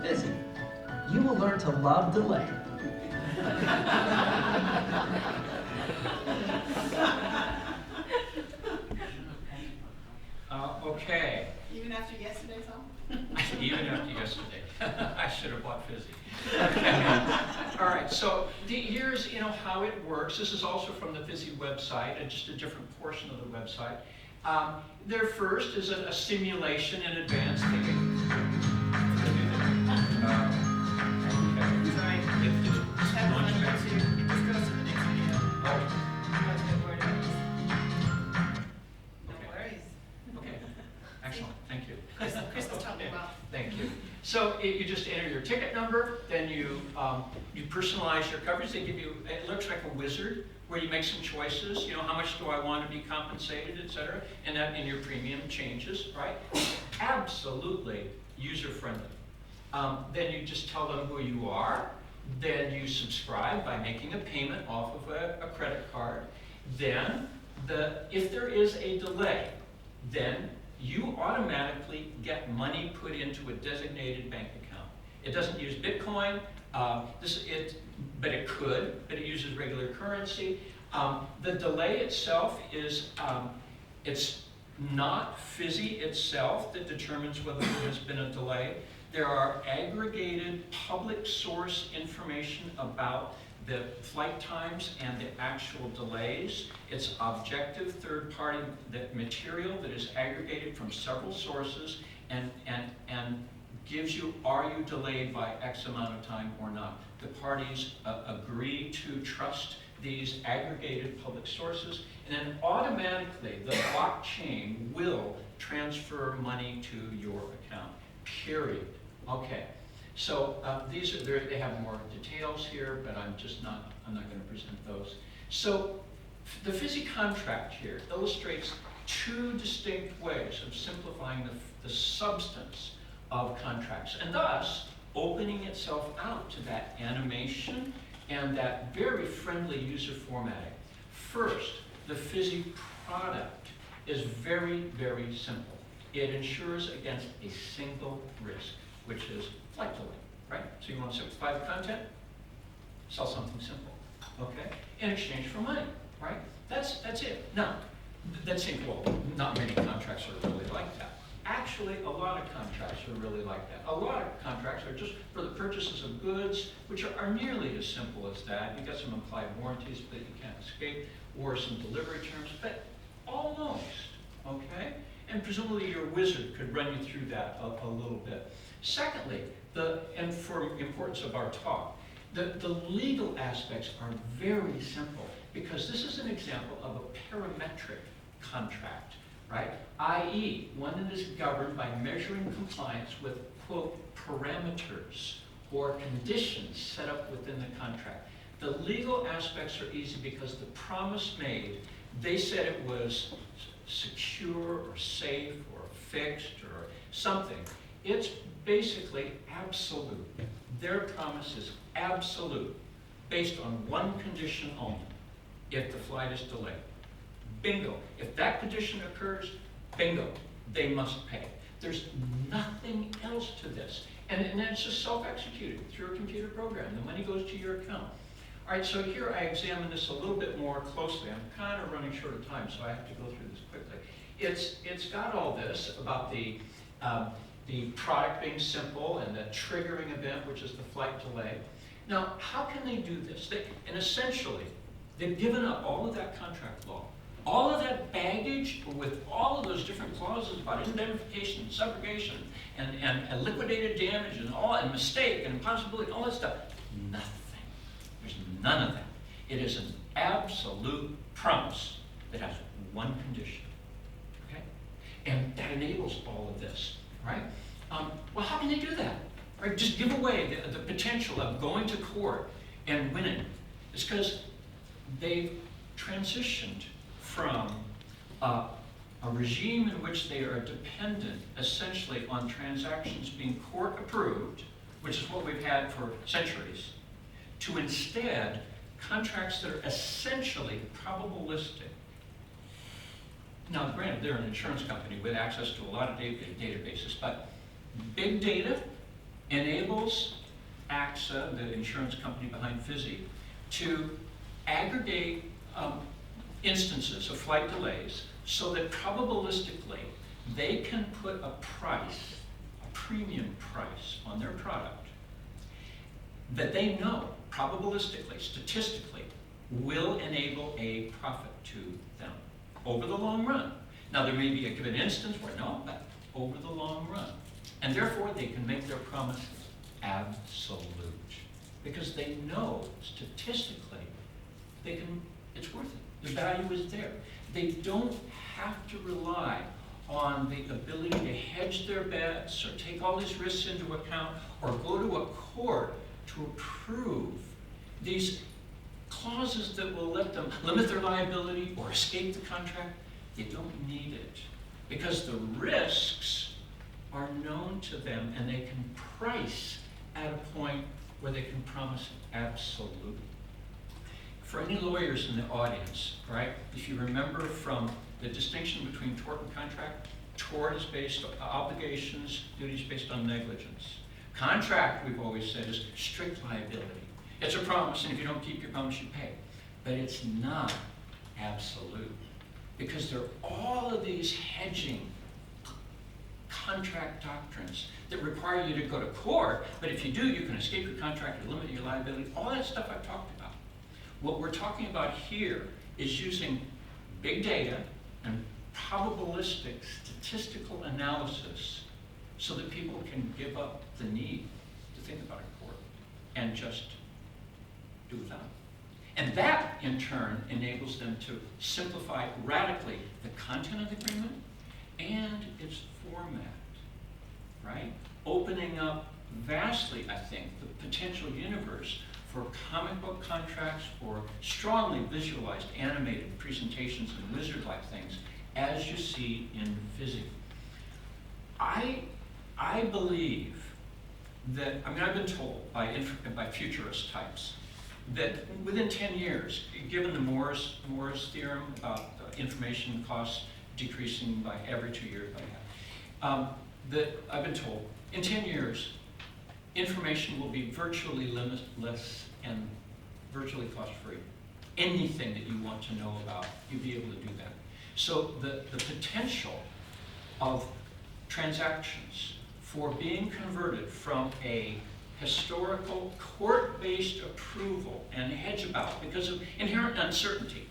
Busy. You will learn to love delay. Okay. Even after yesterday's home? Even after yesterday. I should have bought Fizzy. Okay. All right, so here's how it works. This is also from the Fizzy website, and just a different portion of the website. Their first is a simulation in advance. Sorry. Just have fun with it too. It just goes to the next video. Don't worry about this. No worries. Okay, excellent, thank you. Crystal's talking about. Thank you. So you just enter your ticket number, then you personalize your coverage. They give you, it looks like a wizard where you make some choices. How much do I want to be compensated, et cetera, and that in your premium changes, right? Absolutely user-friendly. Then you just tell them who you are. Then you subscribe by making a payment off of a credit card. Then, if there is a delay, then you automatically get money put into a designated bank account. It doesn't use Bitcoin, but it could, but it uses regular currency. The delay itself is, it's not Fizzy itself that determines whether there has been a delay. There are aggregated public source information about the flight times and the actual delays. It's objective third-party material that is aggregated from several sources and gives you, are you delayed by X amount of time or not? The parties agree to trust these aggregated public sources, and then automatically the blockchain will transfer money to your account, period. Okay. So these are they have more details here, but I'm not going to present those. So the Fizzy contract here illustrates two distinct ways of simplifying the substance of contracts, and thus opening itself out to that animation and that very friendly user formatting. First, the Fizzy product is very, very simple. It insures against a single risk, which is flight delay, right? So you want to simplify the content, sell something simple, okay? In exchange for money, right? That's it. Now, that seems, well, not many contracts are really like that. Actually, a lot of contracts are really like that. A lot of contracts are just for the purchases of goods, which are nearly as simple as that. You got some implied warranties that you can't escape, or some delivery terms, but almost, okay? And presumably your wizard could run you through that a little bit. Secondly, and for importance of our talk, the legal aspects are very simple because this is an example of a parametric contract, right? i.e., one that is governed by measuring compliance with, quote, parameters or conditions set up within the contract. The legal aspects are easy because the promise made, they said it was secure or safe or fixed or something. It's basically absolute. Their promise is absolute, based on one condition only, if the flight is delayed. Bingo. If that condition occurs, bingo, they must pay. There's nothing else to this. And then it's just self-executed through a computer program. The money goes to your account. All right, so here I examine this a little bit more closely. I'm kind of running short of time, so I have to go through this quickly. It's got all this about the product being simple and the triggering event, which is the flight delay. Now, how can they do this? And essentially, they've given up all of that contract law, all of that baggage with all of those different clauses about indemnification and subrogation and liquidated damage and mistake and impossibility, all that stuff. Nothing. There's none of that. It is an absolute promise that has one condition. Okay? And that enables all of this, right? Well, how can they do that? Right? Just give away the potential of going to court and winning. It's because they've transitioned from a regime in which they are dependent essentially on transactions being court approved, which is what we've had for centuries, to instead contracts that are essentially probabilistic. Now, granted, they're an insurance company with access to a lot of databases, but big data enables AXA, the insurance company behind FISI, to aggregate instances of flight delays so that probabilistically they can put a price, a premium price on their product that they know probabilistically, statistically, will enable a profit to them over the long run. Now there may be a given instance where no, but over the long run. And therefore they can make their promises absolute because they know statistically it's worth it. The value is there. They don't have to rely on the ability to hedge their bets or take all these risks into account or go to a court to approve these clauses that will let them limit their liability or escape the contract. They don't need it because the risks are known to them and they can price at a point where they can promise absolute. For any lawyers in the audience, right, if you remember from the distinction between tort and contract, tort is based on obligations, duties based on negligence. Contract, we've always said, is strict liability. It's a promise, and if you don't keep your promise, you pay. But it's not absolute, because there are all of these hedging contract doctrines that require you to go to court, but if you do, you can escape your contract, you limit your liability, all that stuff I've talked about. What we're talking about here is using big data and probabilistic statistical analysis so that people can give up the need to think about a court and just do without. And that, in turn, enables them to simplify radically the content of the agreement and its format, right? Opening up vastly, I think, the potential universe for comic book contracts or strongly visualized animated presentations and wizard-like things, as you see in FISI. I believe that, I mean, I've been told by futurist types that within 10 years, given the Moore's theorem about information costs decreasing by every 2 years, that I've been told, in 10 years, information will be virtually limitless and virtually cost-free. Anything that you want to know about, you'll be able to do that. So the potential of transactions for being converted from a historical court-based approval and hedge about because of inherent uncertainty,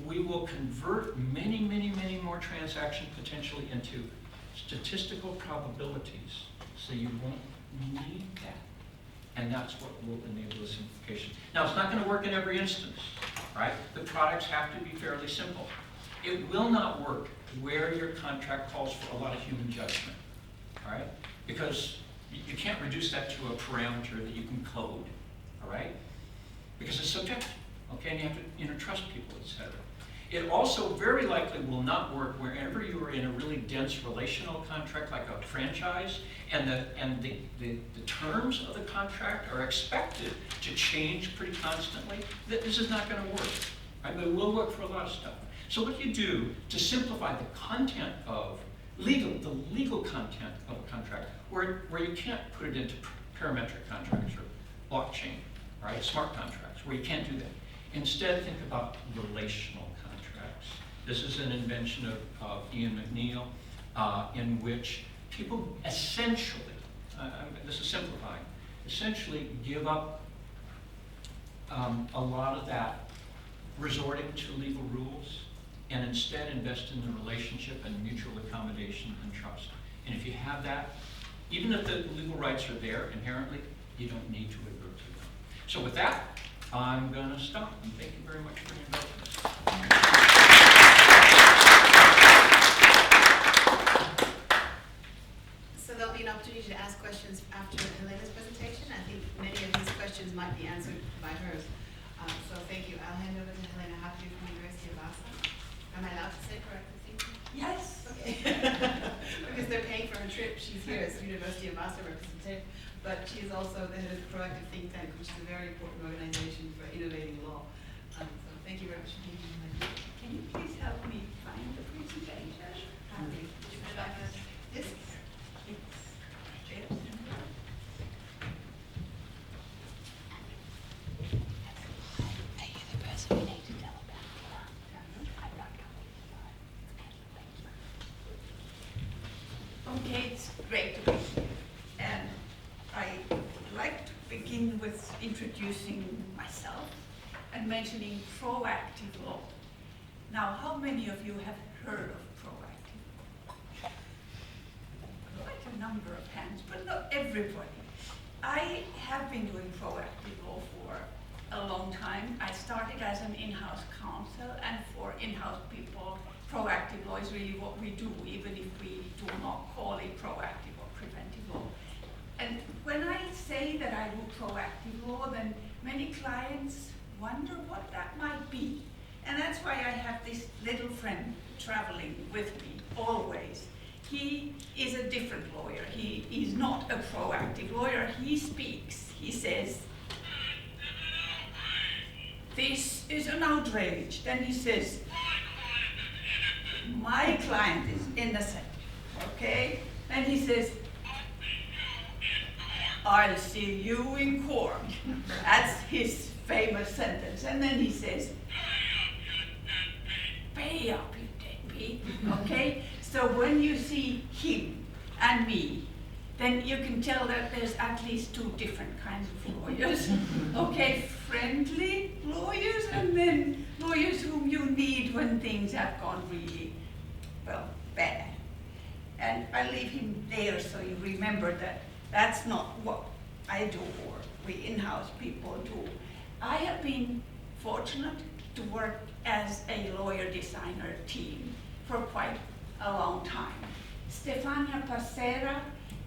we will convert many, many, many more transactions potentially into statistical probabilities, so you won't need that. And that's what will enable the simplification. Now, it's not going to work in every instance, right? The products have to be fairly simple. It will not work where your contract calls for a lot of human judgment, all right? Because you can't reduce that to a parameter that you can code, all right? Because it's subjective, okay? And you have to trust people, et cetera. It also very likely will not work wherever you are in a really dense relational contract like a franchise and the terms of the contract are expected to change pretty constantly. This is not going to work, right? But it will work for a lot of stuff. So what you do to simplify the content of the legal content of a contract where you can't put it into parametric contracts or blockchain, right? Smart contracts where you can't do that. Instead, think about relational contracts. This is an invention of Ian McNeill, in which people essentially, this is simplifying, essentially give up a lot of that resorting to legal rules and instead invest in the relationship and mutual accommodation and trust. And if you have that, even if the legal rights are there inherently, you don't need to advert to them. So with that, I'm going to stop, and thank you very much for your indulgence. So there'll be an opportunity to ask questions after Helena's presentation. I think many of these questions might be answered by hers. So thank you. I'll hand over to Helena Hafdu from the University of Vaasa. Am I allowed to say correctly? Thank you. Yes. Okay. Because they're paying for her trip. She's here as University of Vaasa representative, but she is also the head of the Proactive Think Tank, which is a very important organization for innovating law. So thank you very much for being here. Can you please help me find the presentation? Did you put it back as this? It's introducing myself and mentioning proactive law. Now, how many of you have heard of proactive? Quite a number of hands, but not everybody. I have been doing proactive law for a long time. I started as an in-house counsel, and for in-house people, proactive law is really what we do, even if we do not call it proactive or preventive law. And when I say that I do proactive law, then many clients wonder what that might be. And that's why I have this little friend traveling with me always. He is a different lawyer. He is not a proactive lawyer. He speaks. He says, "This is an outrage." Then he says, "My client is innocent." Okay? And he says, "I'll see you in court." That's his famous sentence. And then he says, "Pay up, you deadbeat." Okay? So when you see him and me, then you can tell that there's at least two different kinds of lawyers. Okay, friendly lawyers, and then lawyers whom you need when things have gone really, well, bad. And I leave him there so you remember that that's not what I do or we in-house people do. I have been fortunate to work as a lawyer designer team for quite a long time. Stefania Passera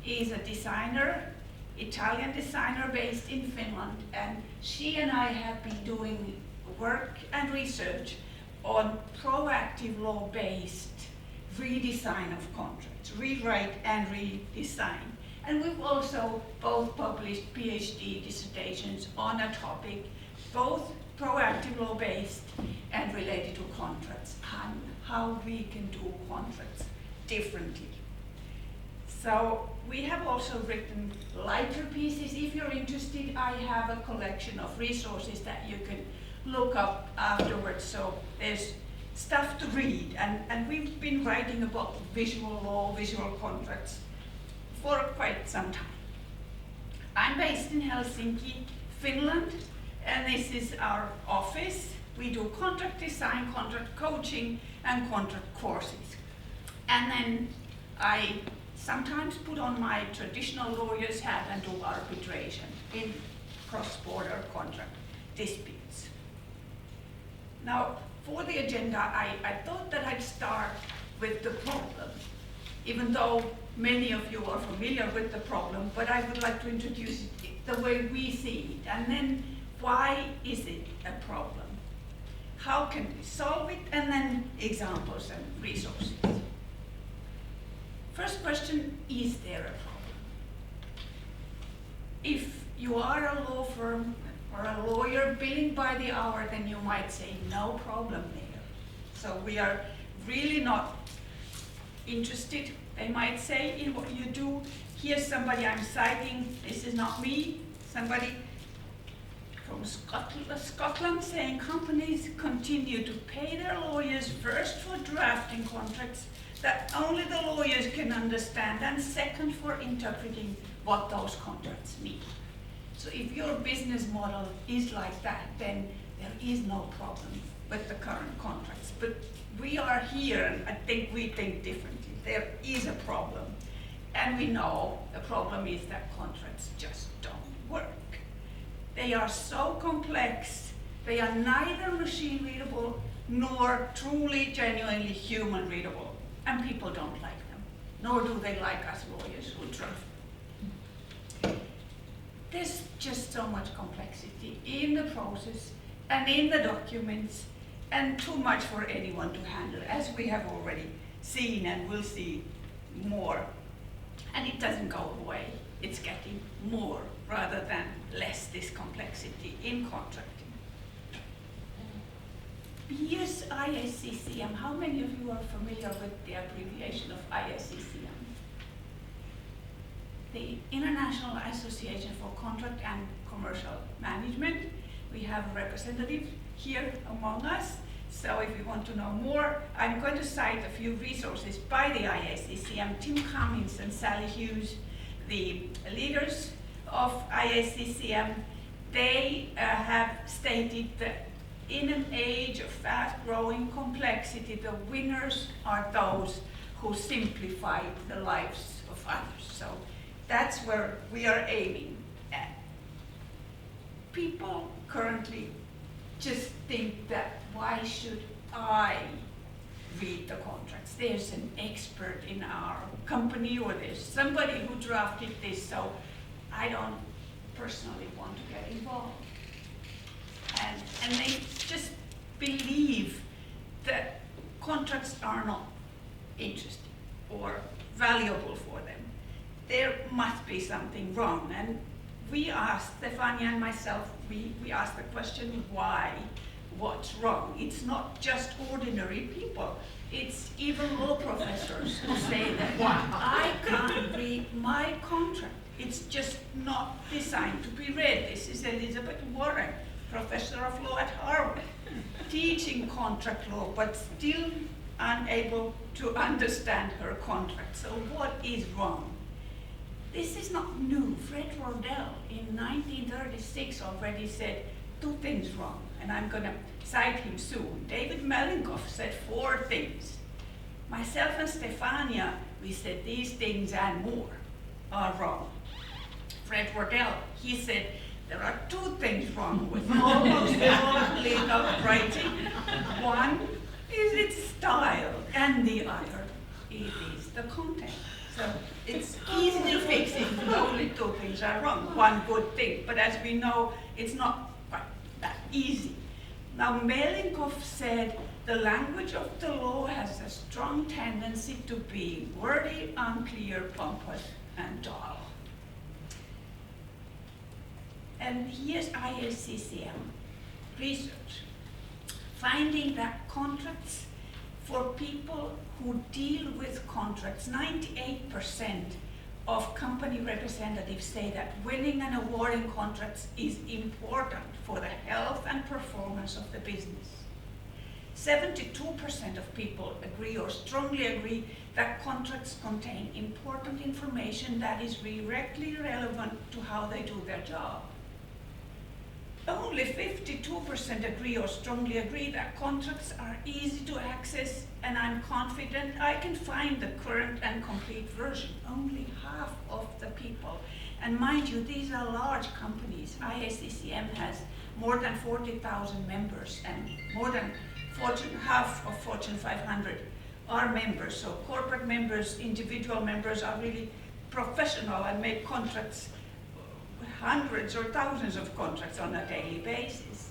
is a designer, Italian designer based in Finland, and she and I have been doing work and research on proactive law-based redesign of contracts, rewrite and redesign. And we've also both published PhD dissertations on a topic, both proactive law-based and related to contracts, and how we can do contracts differently. So we have also written lighter pieces. If you're interested, I have a collection of resources that you can look up afterwards. So there's stuff to read, and we've been writing about visual law, visual contracts for quite some time. I'm based in Helsinki, Finland, and this is our office. We do contract design, contract coaching, and contract courses. And then I sometimes put on my traditional lawyer's hat and do arbitration in cross-border contract disputes. Now, for the agenda, I thought that I'd start with the problem, even though many of you are familiar with the problem, but I would like to introduce it the way we see it, and then why is it a problem? How can we solve it? And then examples and resources. First question, is there a problem? If you are a law firm or a lawyer billing by the hour, then you might say no problem there. So we are really not interested, they might say, in what you do. Here's somebody I'm citing, this is not me, somebody from Scotland saying companies continue to pay their lawyers first for drafting contracts that only the lawyers can understand, and second for interpreting what those contracts mean. So if your business model is like that, then there is no problem with the current contracts. But we are here, and I think we think differently. There is a problem, and we know the problem is that contracts just don't work. They are so complex, they are neither machine readable nor truly, genuinely human readable. And people don't like them, nor do they like us lawyers who draft them. There's just so much complexity in the process and in the documents, and too much for anyone to handle, as we have already seen and will see more. And it doesn't go away, it's getting more rather than less, this complexity in contracting. Here's ISCCM. How many of you are familiar with the abbreviation of ISCCM? The International Association for Contract and Commercial Management. We have a representative here among us. So if you want to know more, I'm going to cite a few resources by the ISCCM. Tim Cummins and Sally Hughes, the leaders of ISCCM, they have stated that in an age of fast-growing complexity, the winners are those who simplify the lives of others. So that's where we are aiming at. People currently just think that why should I read the contracts? There's an expert in our company, or there's somebody who drafted this, so I don't personally want to get involved. And they just believe that contracts are not interesting or valuable for them. There must be something wrong. And we asked, Stefania and myself, we asked the question, why? What's wrong? It's not just ordinary people. It's even law professors who say that I can't read my contract. It's just not designed to be read. This is Elizabeth Warren, professor of law at Harvard, teaching contract law, but still unable to understand her contract. So what is wrong? This is not new. Fred Rodell in 1936 already said 2 things wrong, and I'm going to cite him soon. David Melinkoff said 4 things. Myself and Stefania, we said these things and more are wrong. Fred Rodell, he said there are 2 things wrong with almost all legal writing. One is its style, and the other it is the content. So it's easily fixed if only 2 things are wrong, 1 good thing. But as we know, it's not quite that easy. Now, Melinkoff said the language of the law has a strong tendency to be wordy, unclear, pompous, and dull. And here's ISCCM research, finding that contracts for people who deal with contracts, 98% of company representatives say that winning and awarding contracts is important for the health and performance of the business. 72% of people agree or strongly agree that contracts contain important information that is directly relevant to how they do their job. Only 52% agree or strongly agree that contracts are easy to access, and I'm confident I can find the current and complete version. Only half of the people. And mind you, these are large companies. ISCCM has more than 40,000 members, and more than half of Fortune 500 are members. So corporate members, individual members are really professional and make contracts, hundreds or thousands of contracts on a daily basis.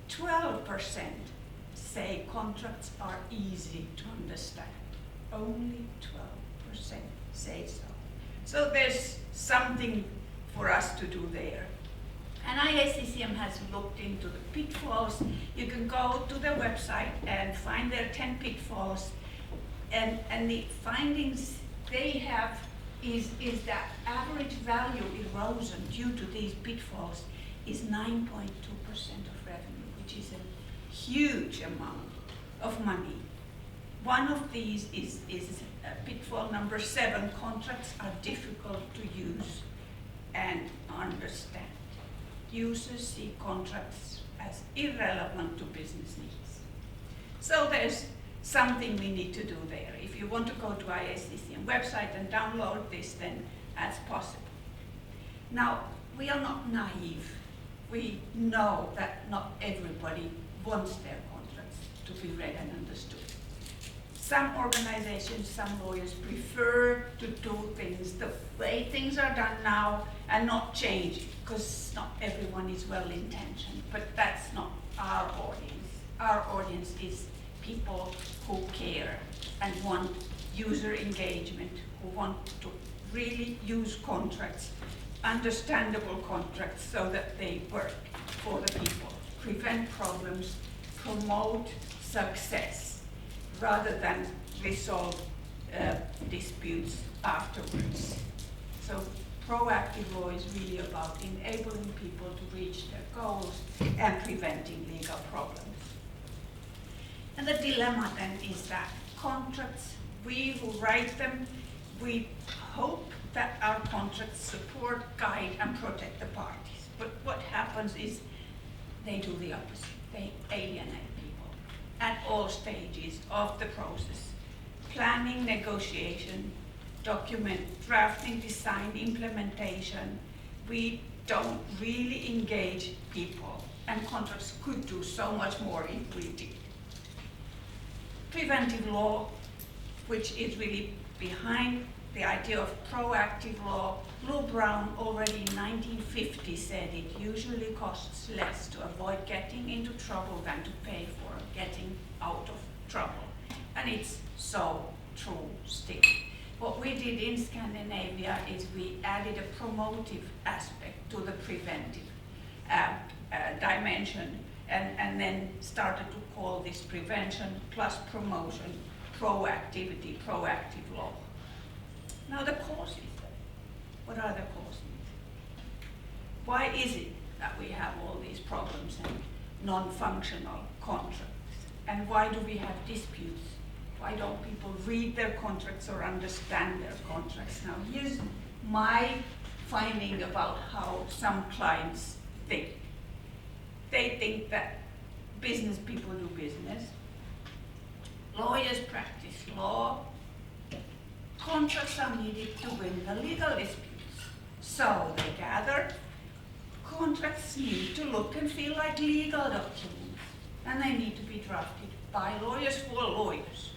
12% say contracts are easy to understand. Only 12% say so. So there's something for us to do there. And ISCCM has looked into the pitfalls. You can go to their website and find their 10 pitfalls. And the findings they have is that average value erosion due to these pitfalls is 9.2% of revenue, which is a huge amount of money. One of these is pitfall number 7, contracts are difficult to use and understand. Users see contracts as irrelevant to business needs. So there's something we need to do there. If you want to go to ISCCM website and download this, then as possible. Now, we are not naive. We know that not everybody wants their contracts to be read and understood. Some organizations, some lawyers prefer to do things the way things are done now and not change it, because not everyone is well-intentioned. But that's not our audience. Our audience is people who care and want user engagement, who want to really use contracts, understandable contracts, so that they work for the people, prevent problems, promote success, rather than resolve disputes afterwards. So proactive law is really about enabling people to reach their goals and preventing legal problems. And the dilemma then is that contracts, we who write them, we hope that our contracts support, guide, and protect the parties. But what happens is they do the opposite. They alienate people at all stages of the process. Planning, negotiation, document, drafting, design, implementation. We don't really engage people, and contracts could do so much more if we did. Preventive law, which is really behind the idea of proactive law. Lou Brown already in 1950 said it usually costs less to avoid getting into trouble than to pay for getting out of trouble. And it's so true still. What we did in Scandinavia is we added a promotive aspect to the preventive dimension, and then started to call this prevention plus promotion, proactivity, proactive law. Now the causes. What are the causes? Why is it that we have all these problems and non-functional contracts? And why do we have disputes? Why don't people read their contracts or understand their contracts? Now here's my finding about how some clients think. They think that business people do business, lawyers practice law, contracts are needed to win the legal disputes. So they gather, contracts need to look and feel like legal documents, and they need to be drafted by lawyers for lawyers.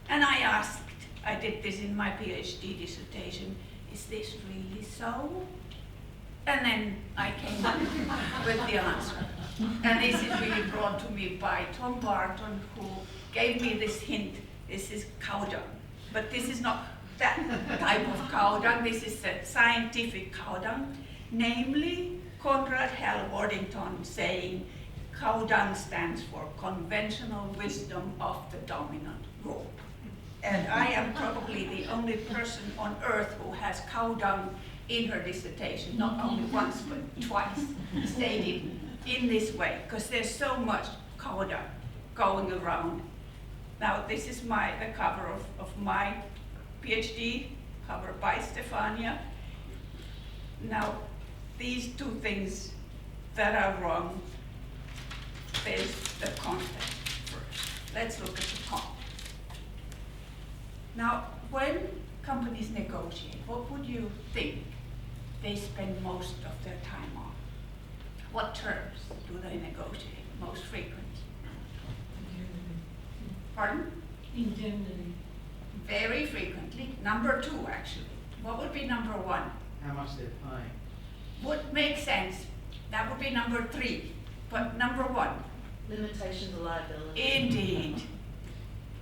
And I did this in my PhD dissertation, is this really so? And then I came up with the answer. And this is really brought to me by Tom Barton, who gave me this hint. This is cow dung. But this is not that type of cow dung. This is a scientific cow dung. Namely, Conrad Hell Waddington saying, cow dung stands for conventional wisdom of the dominant group. And I am probably the only person on earth who has cow dung in her dissertation, not only once, but twice, stated in this way, because there's so much cow dung going around. Now, this is the cover of my PhD, covered by Stefania. Now, these two things that are wrong, there's the content first. Let's look at the content. Now, when companies negotiate, what would you think they spend most of their time on? What terms do they negotiate most frequently? Pardon? Indemnity. Very frequently. Number two, actually. What would be number one? How much they're paying. Would make sense. That would be number three. But number one, Limitations of liability. indeed,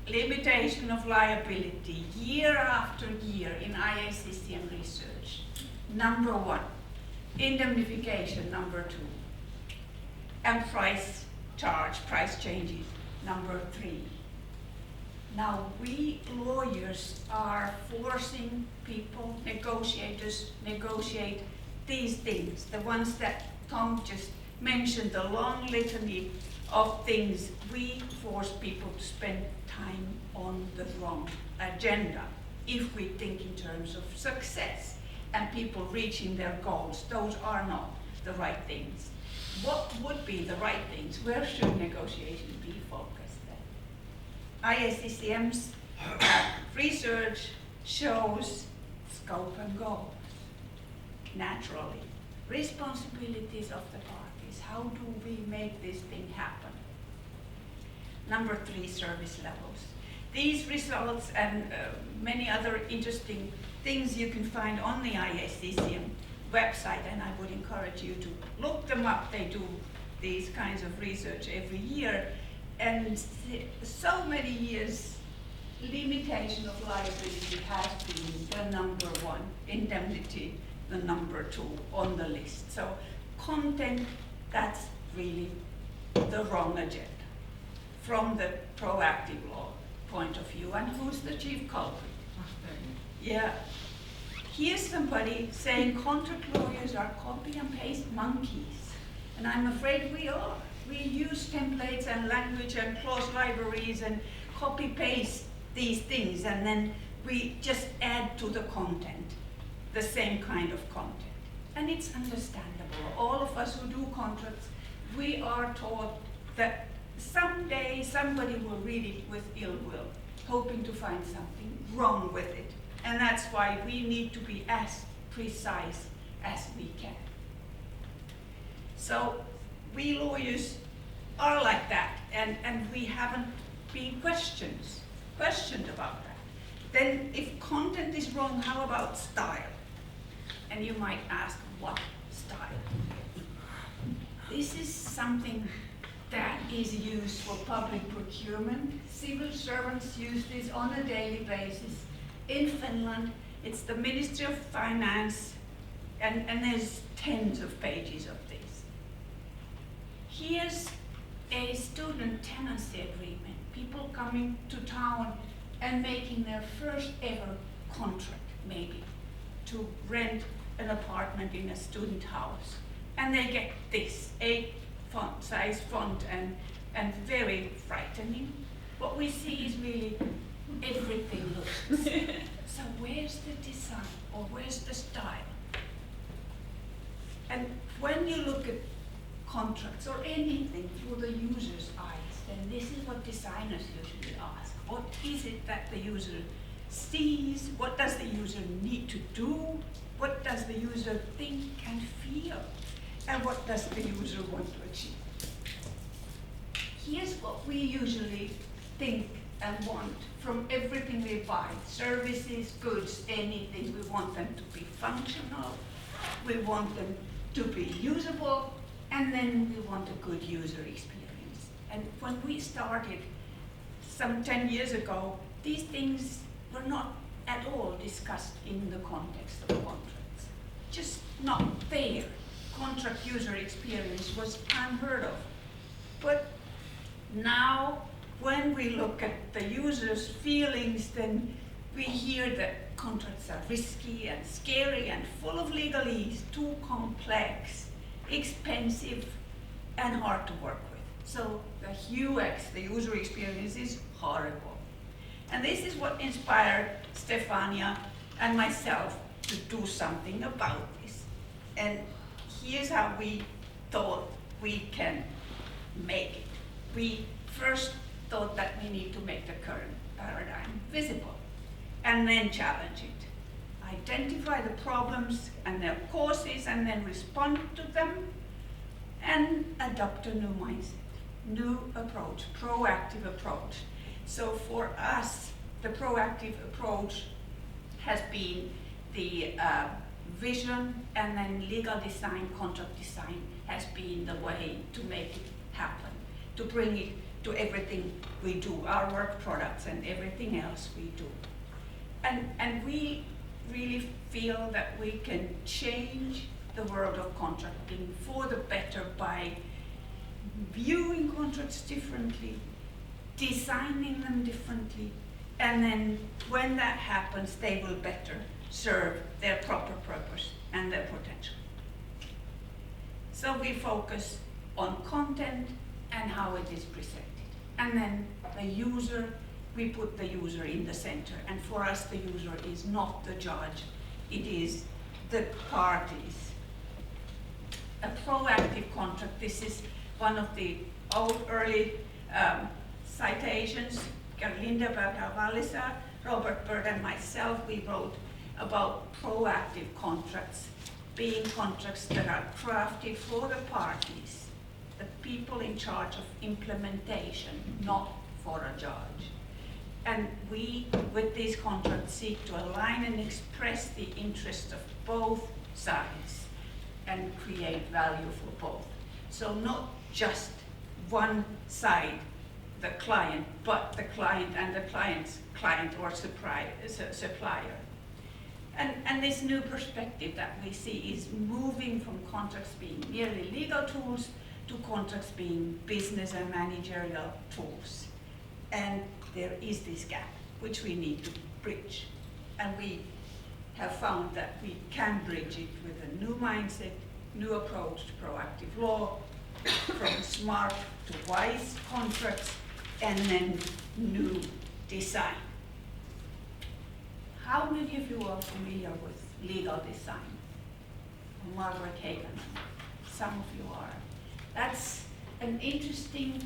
limitation of liability year after year in IACCM research. Number one, indemnification, number two, and price changes, number three. Now, we lawyers are forcing people, negotiators, negotiate these things, the ones that Tom just mentioned, the long litany of things. We force people to spend time on the wrong agenda if we think in terms of success and people reaching their goals. Those are not the right things. What would be the right things? Where should negotiation be focused then? IACCM's research shows scope and goals. Naturally, responsibilities of the parties. How do we make this thing happen? Number three, service levels. These results and many other interesting things you can find on the IACCM website, and I would encourage you to look them up. They do these kinds of research every year, and so many years limitation of liability has been the number one, indemnity the number two on the list. So content, that's really the wrong agenda from the proactive law point of view. And who's the chief culprit? Yeah. Here's somebody saying contract lawyers are copy and paste monkeys. And I'm afraid we are. We use templates and language and clause libraries and copy paste these things, and then we just add to the content the same kind of content. And it's understandable. All of us who do contracts, we are taught that someday somebody will read it with ill will, hoping to find something wrong with it. And that's why we need to be as precise as we can. So we lawyers are like that, and we haven't been questioned about that. Then if content is wrong, how about style? And you might ask, what style? This is something that is used for public procurement. Civil servants use this on a daily basis. In Finland, it's the Ministry of Finance, and there's tens of pages of this. Here's a student tenancy agreement. People coming to town and making their first ever contract, maybe, to rent an apartment in a student house. And they get this, 8 size font, and very frightening. What we see is really everything looks. So where's the design, or where's the style? And when you look at contracts or anything through the user's eyes, then this is what designers usually ask. What is it that the user sees? What does the user need to do? What does the user think and feel? And what does the user want to achieve? Here's what we usually think and want from everything we buy. Services, goods, anything. We want them to be functional. We want them to be usable. And then we want a good user experience. And when we started some 10 years ago, these things were not at all discussed in the context of contracts. Just not there. Contract user experience was unheard of. But now, when we look at the user's feelings, then we hear that contracts are risky and scary and full of legalese, too complex, expensive, and hard to work with. So the UX, the user experience, is horrible. And this is what inspired Stefania and myself to do something about this. And here's how we thought we can make it. We first thought that we need to make the current paradigm visible, and then challenge it. Identify the problems and their causes, and then respond to them, and adopt a new mindset, new approach, proactive approach. So for us, the proactive approach has been the vision, and then legal design, contract design has been the way to make it happen, to bring it to everything we do, our work products and everything else we do. And we really feel that we can change the world of contracting for the better by viewing contracts differently, designing them differently, and then when that happens, they will better serve their proper purpose and their potential. So we focus on content and how it is presented. And then the user, we put the user in the center. And for us, the user is not the judge, it is the parties. A proactive contract, this is one of the old early citations. Linda Berger-Walliser, Robert Bird, and myself, we wrote about proactive contracts, being contracts that are crafted for the parties, the people in charge of implementation, not for a judge. And we, with these contracts, seek to align and express the interests of both sides and create value for both. So not just one side, the client, but the client and the client's client or supplier. And this new perspective that we see is moving from contracts being merely legal tools to contracts being business and managerial tools. And there is this gap, which we need to bridge. And we have found that we can bridge it with a new mindset, new approach to proactive law, from smart to wise contracts, and then new design. How many of you are familiar with legal design? Margaret Hagan. Some of you are. That's an interesting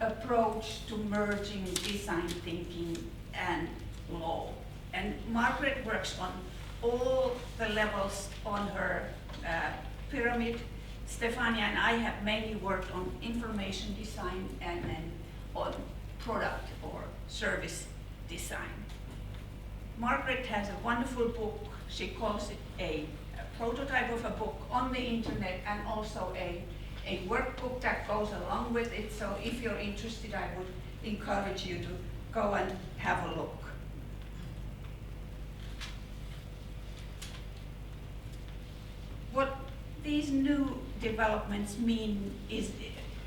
approach to merging design thinking and law. And Margaret works on all the levels on her pyramid. Stefania and I have mainly worked on information design and then on product or service design. Margaret has a wonderful book. She calls it a prototype of a book on the internet, and also a workbook that goes along with it. So if you're interested, I would encourage you to go and have a look. What these new developments mean is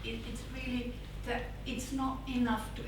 it's really that it's not enough to